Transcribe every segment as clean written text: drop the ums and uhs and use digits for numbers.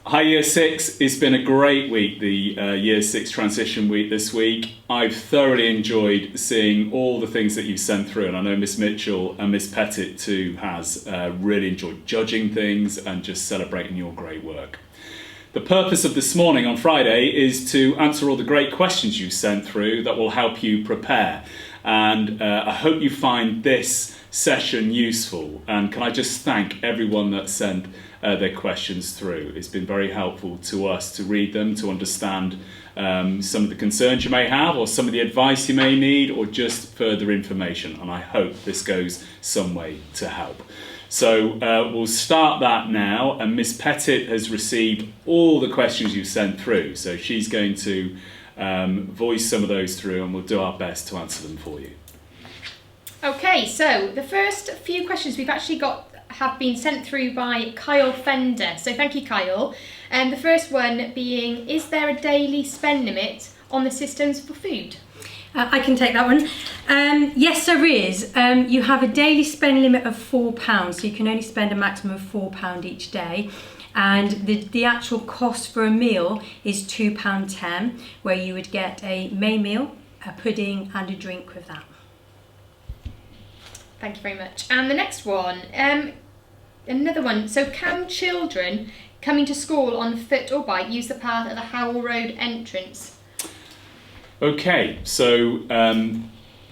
Hi Year 6, it's been a great week, the Year 6 transition week this week. I've thoroughly enjoyed seeing all the things that you've sent through, and I know Miss Mitchell and Miss Pettit too has really enjoyed judging things and just celebrating your great work. The purpose of this morning on Friday is to answer all the great questions you sent through that will help you prepare. And I hope you find this session useful. And can I just thank everyone that sent their questions through. It's been very helpful to us to read them, to understand some of the concerns you may have, or some of the advice you may need, or just further information. And I hope this goes some way to help. So we'll start that now, and Miss Pettit has received all the questions you sent through, so she's going to voice some of those through, and we'll do our best to answer them for you. Okay, so the first few questions we've actually got have been sent through by Kyle Fender, so thank you, Kyle. And the first one being, is there a daily spend limit on the systems for food? I can take that one. Yes, there is. You have a daily spend limit of £4, so you can only spend a maximum of £4 each day. And the actual cost for a meal is £2.10, where you would get a main meal, a pudding and a drink with that. Thank you very much. And the next one, another one. So can children coming to school on foot or bike use the path at the Howell Road entrance? Okay, so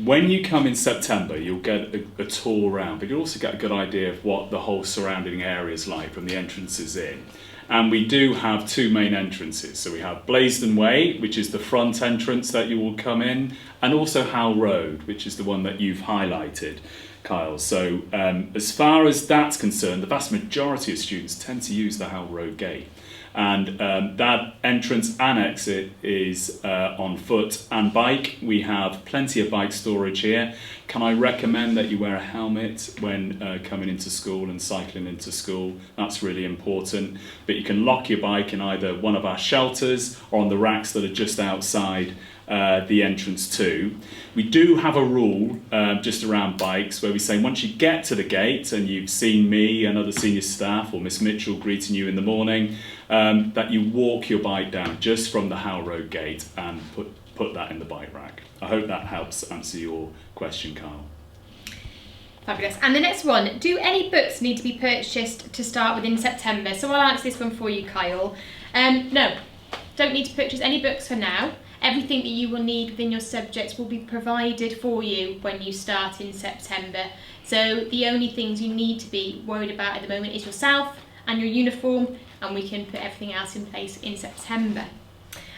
when you come in September, you'll get a tour around, but you'll also get a good idea of what the whole surrounding area is like from the entrances in. And we do have two main entrances. So we have Blaisdon Way, which is the front entrance that you will come in, and also Howell Road, which is the one that you've highlighted, Kyle. So as far as that's concerned, the vast majority of students tend to use the Howell Road gate. And that entrance and exit is on foot and bike. We have plenty of bike storage here. Can I recommend that you wear a helmet when coming into school and cycling into school? That's really important. But you can lock your bike in either one of our shelters or on the racks that are just outside the entrance too. We do have a rule just around bikes where we say once you get to the gate and you've seen me and other senior staff or Miss Mitchell greeting you in the morning, that you walk your bike down just from the Howell Road gate and put that in the bike rack. I hope that helps answer your question, Kyle. Fabulous. And the next one, do any books need to be purchased to start with in September? So I'll answer this one for you, Kyle. No, don't need to purchase any books for now. Everything that you will need within your subjects will be provided for you when you start in September. So the only things you need to be worried about at the moment is yourself and your uniform, and we can put everything else in place in September.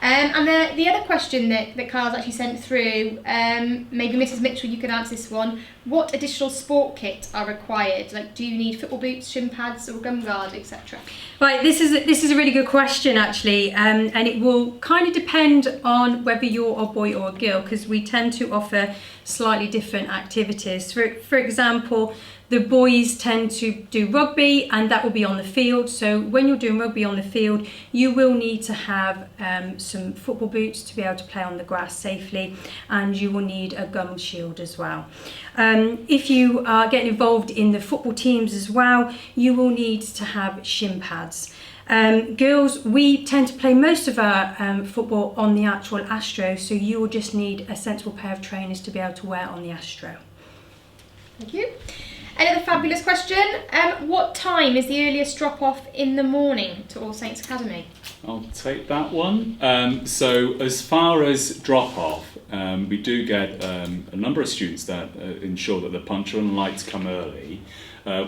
And the other question that Carl's actually sent through, maybe Mrs. Mitchell, you could answer this one. What additional sport kit are required? Like, do you need football boots, shin pads, or gum guard, etc.? Right, this is a really good question actually, and it will kind of depend on whether you're a boy or a girl, because we tend to offer slightly different activities. For example, the boys tend to do rugby, and that will be on the field. So when you're doing rugby on the field, you will need to have some football boots to be able to play on the grass safely, and you will need a gum shield as well. If you are getting involved in the football teams as well, you will need to have shin pads. Girls, we tend to play most of our football on the actual Astro, so you will just need a sensible pair of trainers to be able to wear on the Astro. Thank you. Another fabulous question. What time is the earliest drop-off in the morning to All Saints Academy? I'll take that one. So as far as drop-off, we do get a number of students that ensure that they're punctual and like to come early.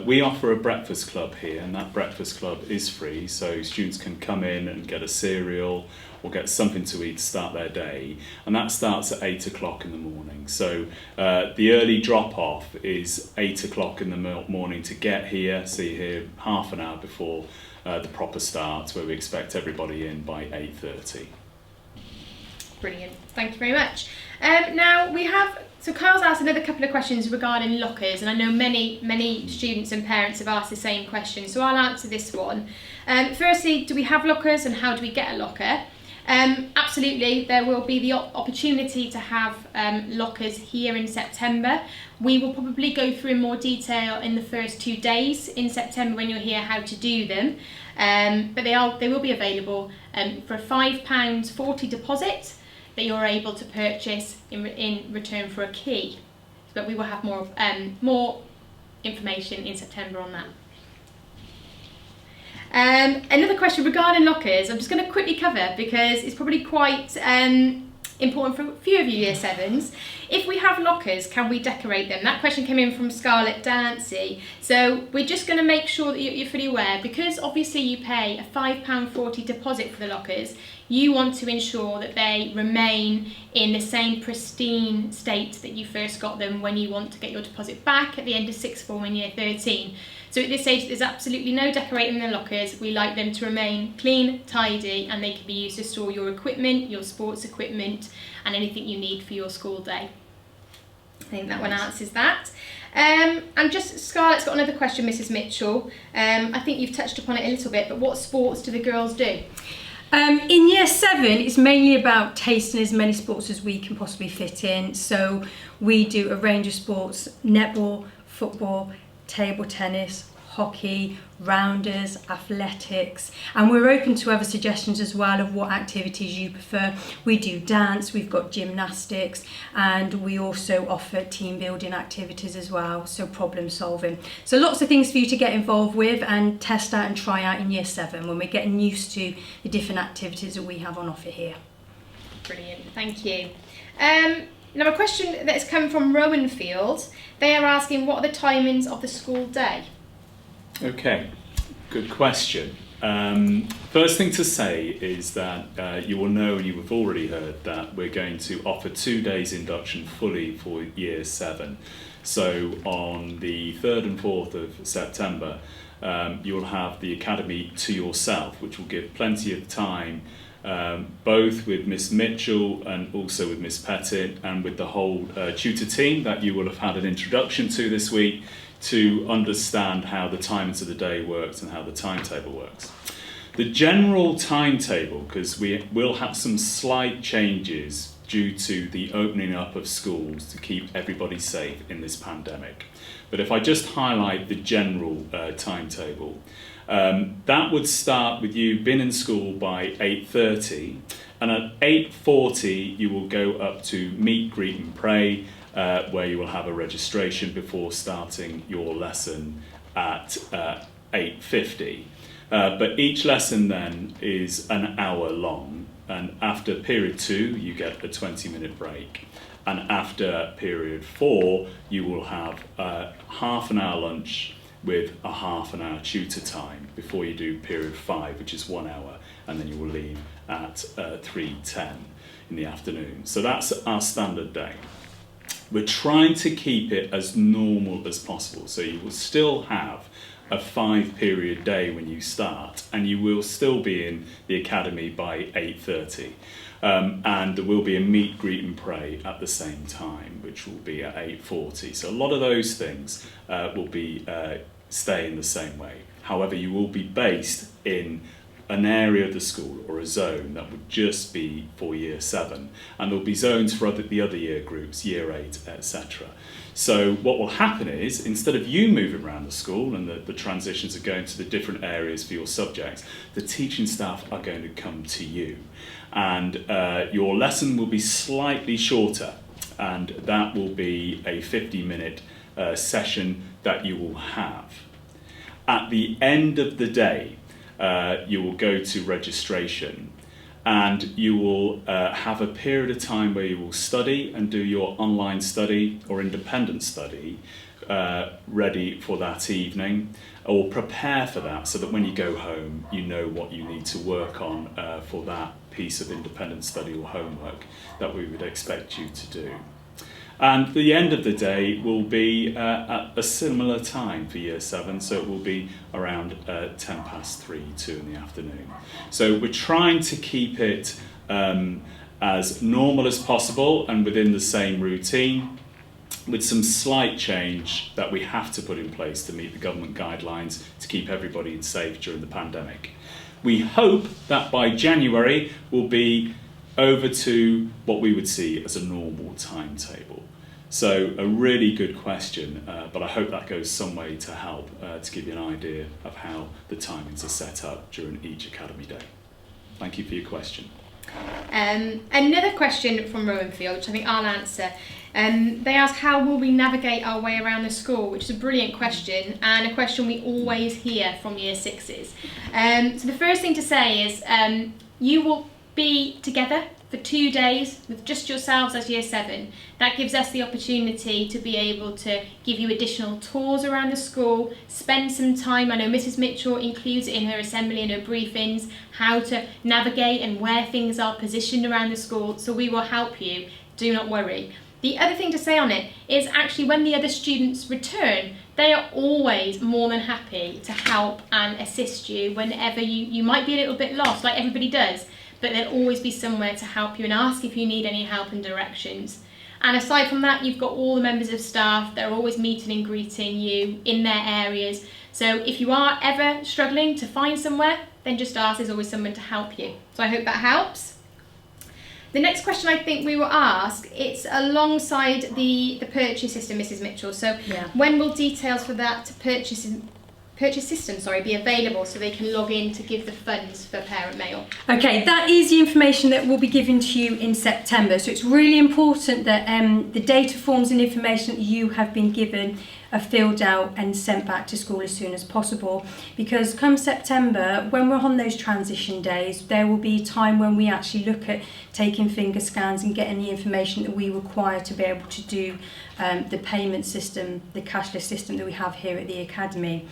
We offer a breakfast club here, and that breakfast club is free, so students can come in and get a cereal or get something to eat to start their day, and that starts at 8 o'clock in the morning. So the early drop-off is 8 o'clock in the morning to get here, so you're here half an hour before the proper start, where we expect everybody in by 8:30. Brilliant, thank you very much. Now we have, so Carl's asked another couple of questions regarding lockers, and I know many students and parents have asked the same question, so I'll answer this one. Firstly, do we have lockers and how do we get a locker? Absolutely, there will be the opportunity to have lockers here in September. We will probably go through in more detail in the first 2 days in September when you're here how to do them. But they will be available for a £5.40 deposit that you're able to purchase in return for a key. But we will have more information in September on that. Another question regarding lockers, I'm just going to quickly cover because it's probably quite important for a few of you Year 7s. If we have lockers, can we decorate them? That question came in from Scarlett Dancy. So we're just going to make sure that you're fully aware, because obviously you pay a £5.40 deposit for the lockers, you want to ensure that they remain in the same pristine state that you first got them when you want to get your deposit back at the end of sixth form in Year 13. So at this stage, there's absolutely no decorating in the lockers. We like them to remain clean, tidy, and they can be used to store your equipment, your sports equipment, and anything you need for your school day. I think that one answers that. And just, Scarlett's got another question, Mrs. Mitchell. I think you've touched upon it a little bit, but what sports do the girls do? In Year 7, it's mainly about tasting as many sports as we can possibly fit in. So we do a range of sports: netball, football, table tennis, hockey, rounders, athletics, and we're open to other suggestions as well of what activities you prefer. We do dance, we've got gymnastics, and we also offer team building activities as well, so problem solving. So lots of things for you to get involved with and test out and try out in Year 7 when we're getting used to the different activities that we have on offer here. Brilliant, thank you. Now a question that has come from Rowanfield. They are asking, what are the timings of the school day? Okay, good question. First thing to say is that you will know, and you have already heard, that we're going to offer 2 days induction fully for Year 7. So on the 3rd and 4th of September, you'll have the academy to yourself, which will give plenty of time, both with Miss Mitchell and also with Miss Pettit and with the whole tutor team that you will have had an introduction to this week, to understand how the timings of the day works and how the timetable works. The general timetable, because we will have some slight changes due to the opening up of schools to keep everybody safe in this pandemic. But if I just highlight the general timetable, that would start with you being in school by 8:30, and at 8:40 you will go up to meet, greet and pray, where you will have a registration before starting your lesson at 8:50. But each lesson then is an hour long, and after period 2 you get a 20-minute break, and after period 4 you will have a half an hour lunch with a half an hour tutor time before you do period 5, which is 1 hour, and then you will leave at 3:10 in the afternoon. So that's our standard day. We're trying to keep it as normal as possible, so you will still have a 5-period day when you start, and you will still be in the academy by 8:30. And there will be a meet, greet and pray at the same time, which will be at 8:40. So a lot of those things will be stay in the same way. However, you will be based in an area of the school or a zone that would just be for Year 7, and there'll be zones for the other year groups, Year 8, etc. So what will happen is, instead of you moving around the school and the transitions are going to the different areas for your subjects, the teaching staff are going to come to you, and your lesson will be slightly shorter, and that will be a 50-minute session that you will have. At the end of the day, you will go to registration, and you will have a period of time where you will study and do your online study or independent study ready for that evening, or prepare for that so that when you go home you know what you need to work on for that piece of independent study or homework that we would expect you to do. And the end of the day will be at a similar time for Year 7, so it will be around 3:10, 2 in the afternoon. So we're trying to keep it as normal as possible and within the same routine, with some slight change that we have to put in place to meet the government guidelines to keep everybody safe during the pandemic. We hope that by January we'll be over to what we would see as a normal timetable. So a really good question, but I hope that goes some way to help to give you an idea of how the timings are set up during each Academy Day. Thank you for your question. Another question from Rowanfield, which I think I'll answer. They ask, how will we navigate our way around the school, which is a brilliant question, and a question we always hear from Year 6s. So the first thing to say is you will be together for 2 days with just yourselves as Year 7. That gives us the opportunity to be able to give you additional tours around the school, spend some time. I know Mrs. Mitchell includes it in her assembly and her briefings, how to navigate and where things are positioned around the school, so we will help you, do not worry. The other thing to say on it is actually when the other students return, they are always more than happy to help and assist you whenever you might be a little bit lost, like everybody does, but there'll always be somewhere to help you and ask if you need any help and directions. And aside from that, you've got all the members of staff that are always meeting and greeting you in their areas. So if you are ever struggling to find somewhere, then just ask, there's always someone to help you. So I hope that helps. The next question I think we will ask, it's alongside the purchase system, Mrs. Mitchell. So when will details for that purchase system be available so they can log in to give the funds for parent mail? Okay, that is the information that will be given to you in September. So it's really important that the data forms and information that you have been given are filled out and sent back to school as soon as possible, because come September, when we're on those transition days, there will be time when we actually look at taking finger scans and getting the information that we require to be able to do the payment system, the cashless system that we have here at the Academy.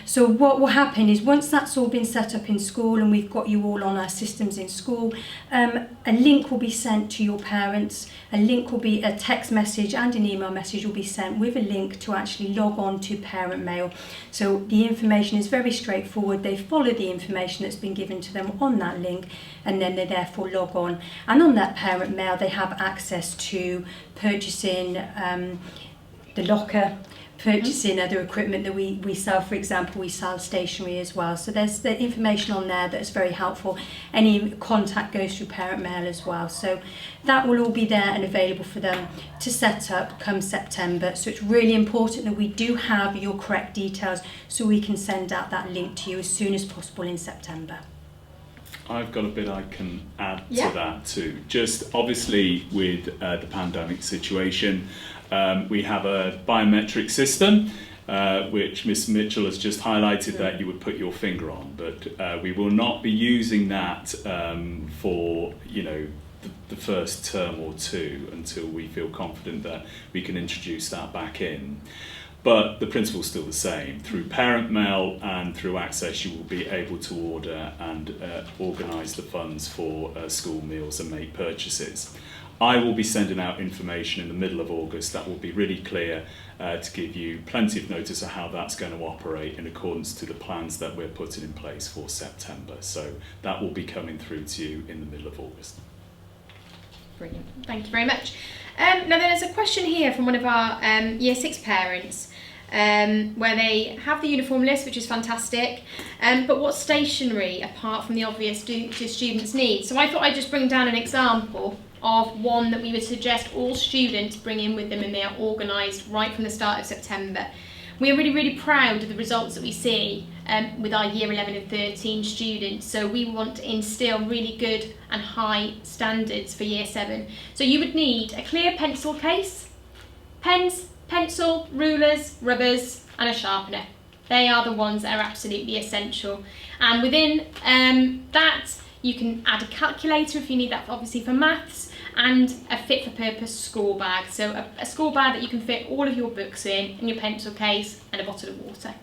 So what will happen is once that's all been set up in school and we've got you all on our systems in school, a link will be sent to your parents. A link will be a text message and an email message will be sent with a link to actually log on to parent mail. So the information is very straightforward. They follow the information that's been given to them on that link, and then they therefore log on. And on that parent mail, they have access to purchasing the locker, purchasing other equipment that we sell. For example, we sell stationery as well. So there's the information on there that's very helpful. Any contact goes through parent mail as well. So that will all be there and available for them to set up come September. So it's really important that we do have your correct details so we can send out that link to you as soon as possible in September. I've got a bit I can add to that too. Just obviously with the pandemic situation, we have a biometric system, which Ms. Mitchell has just highlighted that you would put your finger on, but we will not be using that for, the first term or two until we feel confident that we can introduce that back in. But the principle's still the same. Through parent mail and through access, you will be able to order and organise the funds for school meals and make purchases. I will be sending out information in the middle of August that will be really clear to give you plenty of notice of how that's going to operate in accordance to the plans that we're putting in place for September. So that will be coming through to you in the middle of August. Brilliant, thank you very much. Now there's a question here from one of our Year 6 parents where they have the uniform list, which is fantastic, but what stationery, apart from the obvious, do students need? So I thought I'd just bring down an example of one that we would suggest all students bring in with them, and they are organised right from the start of September. We are really, really proud of the results that we see with our Year 11 and 13 students, so we want to instil really good and high standards for Year 7. So you would need a clear pencil case, pens, pencil, rulers, rubbers and a sharpener. They are the ones that are absolutely essential. And within that, you can add a calculator if you need that, obviously for maths, and a fit for purpose school bag. So a school bag that you can fit all of your books in, and your pencil case and a bottle of water.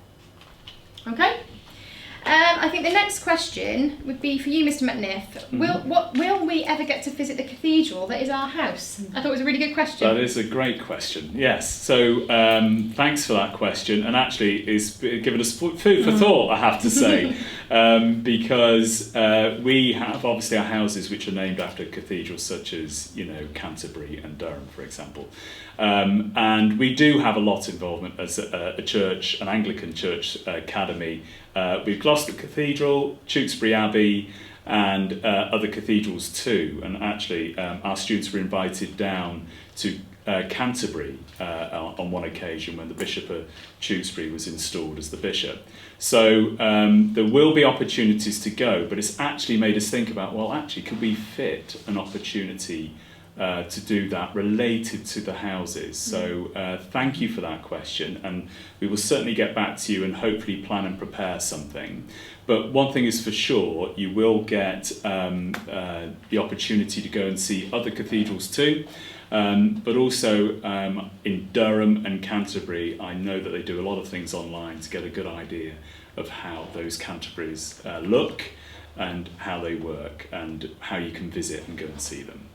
Okay? I think the next question would be for you, Mr. McNiff. Will we ever get to visit the cathedral that is our house? I thought it was a really good question. That is a great question, yes. So thanks for that question, and actually it's given us food for thought, I have to say, because we have obviously our houses which are named after cathedrals such as, Canterbury and Durham, for example. And we do have a lot of involvement as a church, an Anglican church academy, We've Gloucester Cathedral, Tewkesbury Abbey, and other cathedrals too. And actually, our students were invited down to Canterbury on one occasion when the Bishop of Tewkesbury was installed as the bishop. So there will be opportunities to go, but it's actually made us think about, well, actually, could we fit an opportunity to do that related to the houses? So thank you for that question, and we will certainly get back to you and hopefully plan and prepare something. But one thing is for sure, you will get the opportunity to go and see other cathedrals too. But also in Durham and Canterbury, I know that they do a lot of things online to get a good idea of how those Canterburys look and how they work and how you can visit and go and see them.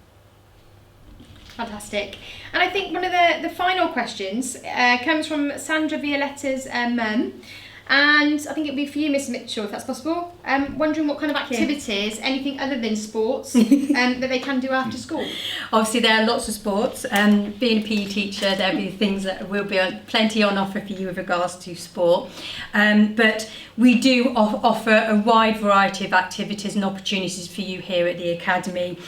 Fantastic. And I think one of the final questions comes from Sandra Violetta's mum. And I think it'd be for you, Miss Mitchell, if that's possible. Wondering what kind of activities, anything other than sports, that they can do after school. Obviously, there are lots of sports. Being a PE teacher, there'll be things that will be plenty on offer for you with regards to sport. But we do offer a wide variety of activities and opportunities for you here at the Academy.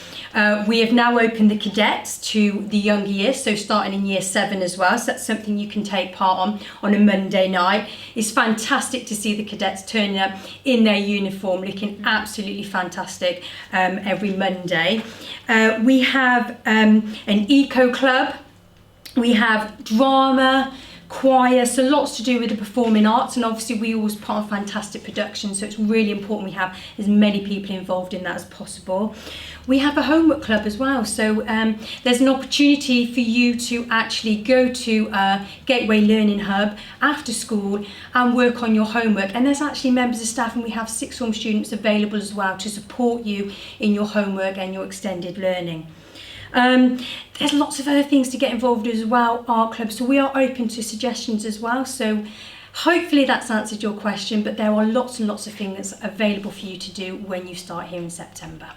We have now opened the cadets to the younger years, so starting in year 7 as well. So that's something you can take part on a Monday night. It's fantastic to see the cadets turning up in their uniform, looking absolutely fantastic every Monday. We have an eco club. We have drama, choir, so lots to do with the performing arts, and obviously we always put on fantastic productions, so it's really important we have as many people involved in that as possible. We have a homework club as well, so there's an opportunity for you to actually go to Gateway Learning Hub after school and work on your homework, and there's actually members of staff, and we have sixth form students available as well to support you in your homework and your extended learning. There's lots of other things to get involved in as well, art clubs, so we are open to suggestions as well. So hopefully that's answered your question, but there are lots and lots of things available for you to do when you start here in September.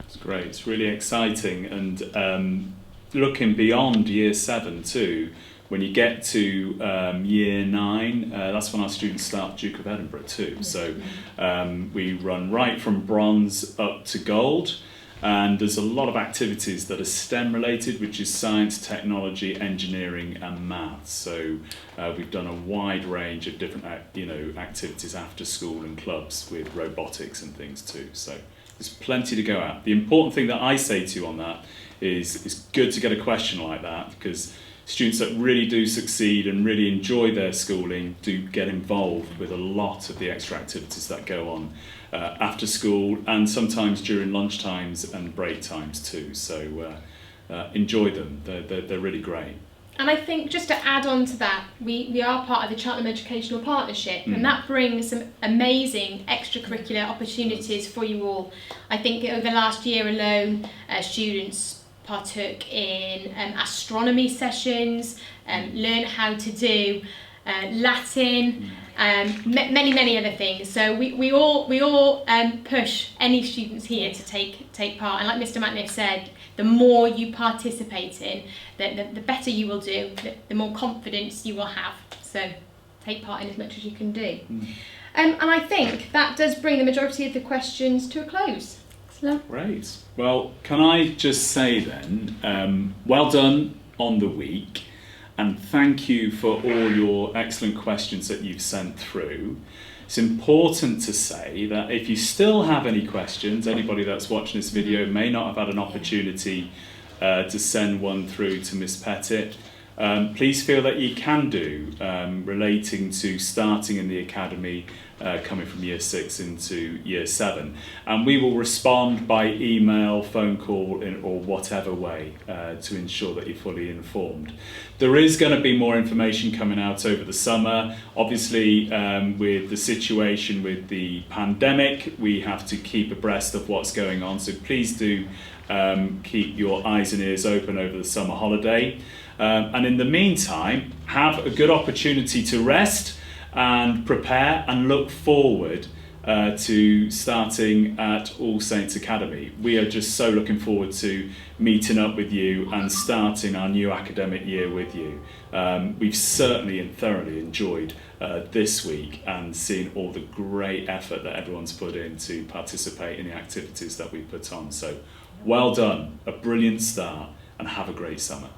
It's great, it's really exciting, and looking beyond year 7 too, when you get to year 9, that's when our students start Duke of Edinburgh too. So we run right from bronze up to gold. And there's a lot of activities that are STEM related, which is science, technology, engineering and maths. So we've done a wide range of different activities after school and clubs with robotics and things too. So there's plenty to go at. The important thing that I say to you on that is it's good to get a question like that, because students that really do succeed and really enjoy their schooling do get involved with a lot of the extra activities that go on after school and sometimes during lunch times and break times too. So enjoy them, they're really great. And I think just to add on to that, we are part of the Cheltenham Educational Partnership, and that brings some amazing extracurricular opportunities for you all. I think over the last year alone, students partook in astronomy sessions, learn how to do Latin, many other things. So we all push any students here to take part. And like Mr. Macniff said, the more you participate in, the better you will do, the more confidence you will have. So take part in as much as you can do. And I think that does bring the majority of the questions to a close. Excellent. Great. Well, can I just say then, well done on the week. And thank you for all your excellent questions that you've sent through. It's important to say that if you still have any questions, anybody that's watching this video may not have had an opportunity to send one through to Miss Pettit, please feel that you can do, relating to starting in the academy, coming from year 6 into year 7, and we will respond by email, phone call or whatever way to ensure that you're fully informed. There is going to be more information coming out over the summer. Obviously, with the situation with the pandemic, we have to keep abreast of what's going on, so please do keep your eyes and ears open over the summer holiday. And in the meantime, have a good opportunity to rest and prepare and look forward to starting at All Saints Academy. We are just so looking forward to meeting up with you and starting our new academic year with you. We've certainly and thoroughly enjoyed this week and seeing all the great effort that everyone's put in to participate in the activities that we put on. So well done, a brilliant start, and have a great summer.